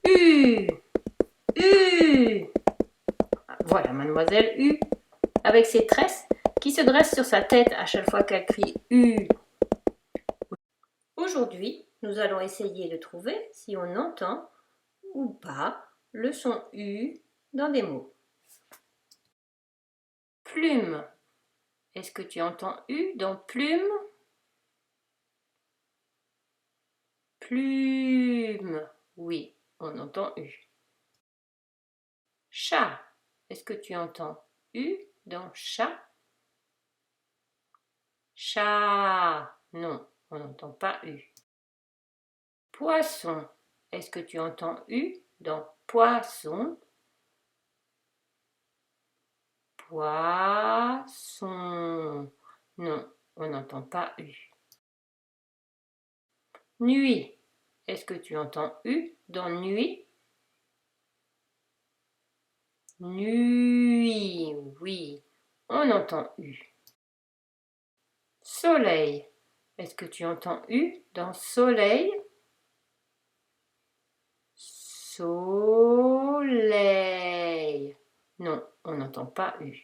U, U. Voilà mademoiselle U, avec ses tresses qui se dressent sur sa tête à chaque fois qu'elle crie U. Aujourd'hui, nous allons essayer de trouver si on entend ou pas le son U dans des mots. Plume. Est-ce que tu entends U dans plume? Plume. Oui, on entend U. Chat. Est-ce que tu entends U dans chat? Chat. Non, on n'entend pas U. Poisson. Est-ce que tu entends U dans poisson? Poisson. Non, on n'entend pas U. Nuit. Est-ce que tu entends U dans nuit? Nuit. Oui, on entend U. Soleil. Est-ce que tu entends U dans soleil? Soleil. Non, on n'entend pas U.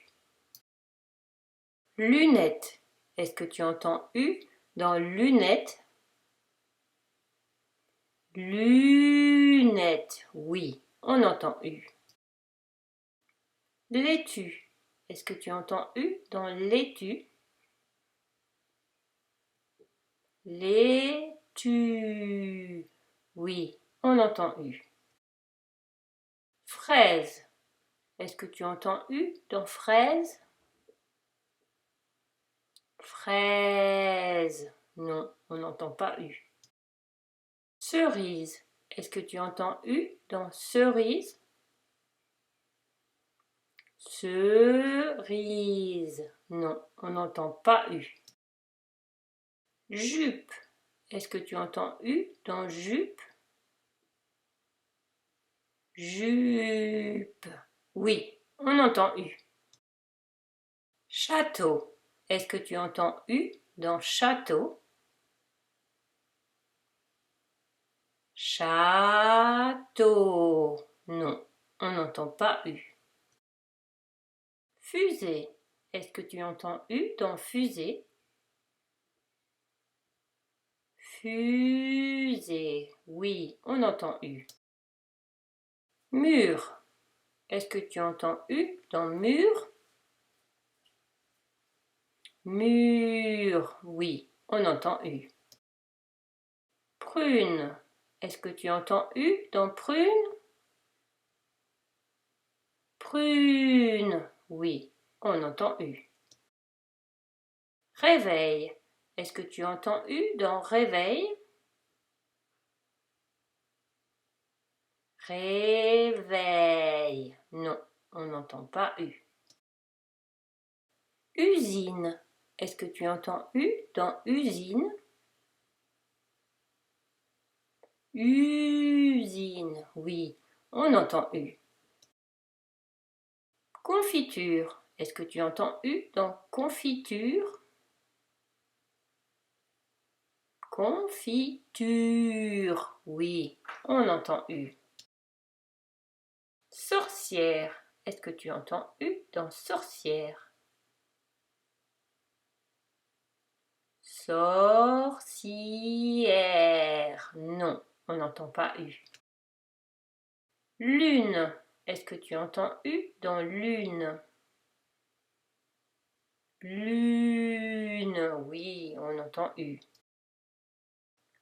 Lunettes. Est-ce que tu entends U dans lunettes? Lunettes. Oui, on entend U. Laitue. Est-ce que tu entends U dans laitue? Laitue. Oui, on entend U. Fraise. Est-ce que tu entends U dans fraise? Fraise. Non, on n'entend pas U. Cerise. Est-ce que tu entends U dans cerise? Cerise. Non, on n'entend pas U. Jupe. Est-ce que tu entends U dans jupe? Jupe. Oui, on entend U. Château. Est-ce que tu entends U dans château? Château. Non, on n'entend pas U. Fusée. Est-ce que tu entends U dans fusée? Fusée. Oui, on entend U. Mur. Est-ce que tu entends U dans mur? Mur. Oui, on entend U. Prune. Est-ce que tu entends U dans prune? Prune. Oui, on entend U. Réveil. Est-ce que tu entends U dans réveil? Réveil. Non, on n'entend pas U. Usine. Est-ce que tu entends U dans usine? Usine. Oui, on entend U. Confiture. Est-ce que tu entends U dans confiture? Confiture. Oui, on entend U. Sorcière. Est-ce que tu entends U dans sorcière? Sorcière. Non, on n'entend pas U. Lune. Est-ce que tu entends U dans lune? Lune. Oui, on entend U.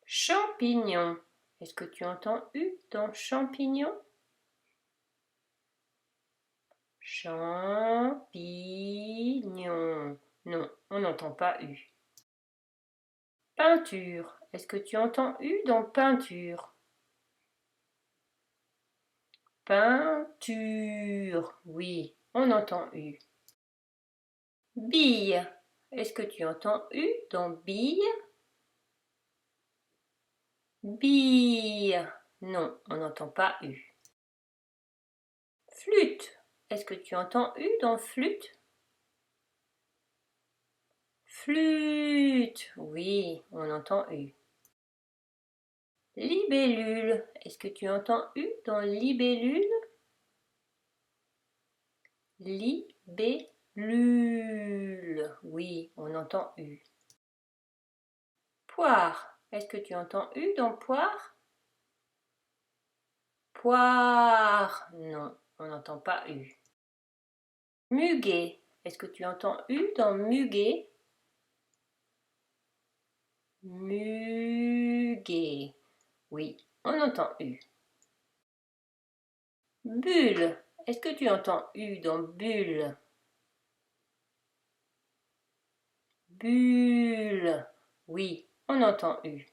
Champignon. Est-ce que tu entends U dans champignon? Champignon. Non, on n'entend pas U. Peinture. Est-ce que tu entends U dans peinture? Peinture. Oui, on entend U. Bille. Est-ce que tu entends U dans bille? Bille. Non, on n'entend pas U. Flûte. Est-ce que tu entends U dans flûte? Flûte. Oui, on entend U. Libellule. Est-ce que tu entends U dans libellule? Libellule. Oui, on entend U. Poire. Est-ce que tu entends U dans poire? Poire. Non, on n'entend pas U. Muguet. Est-ce que tu entends U dans muguet? Muguet. Oui, on entend U. Bulle. Est-ce que tu entends U dans bulle? Bulle. Oui, on entend U.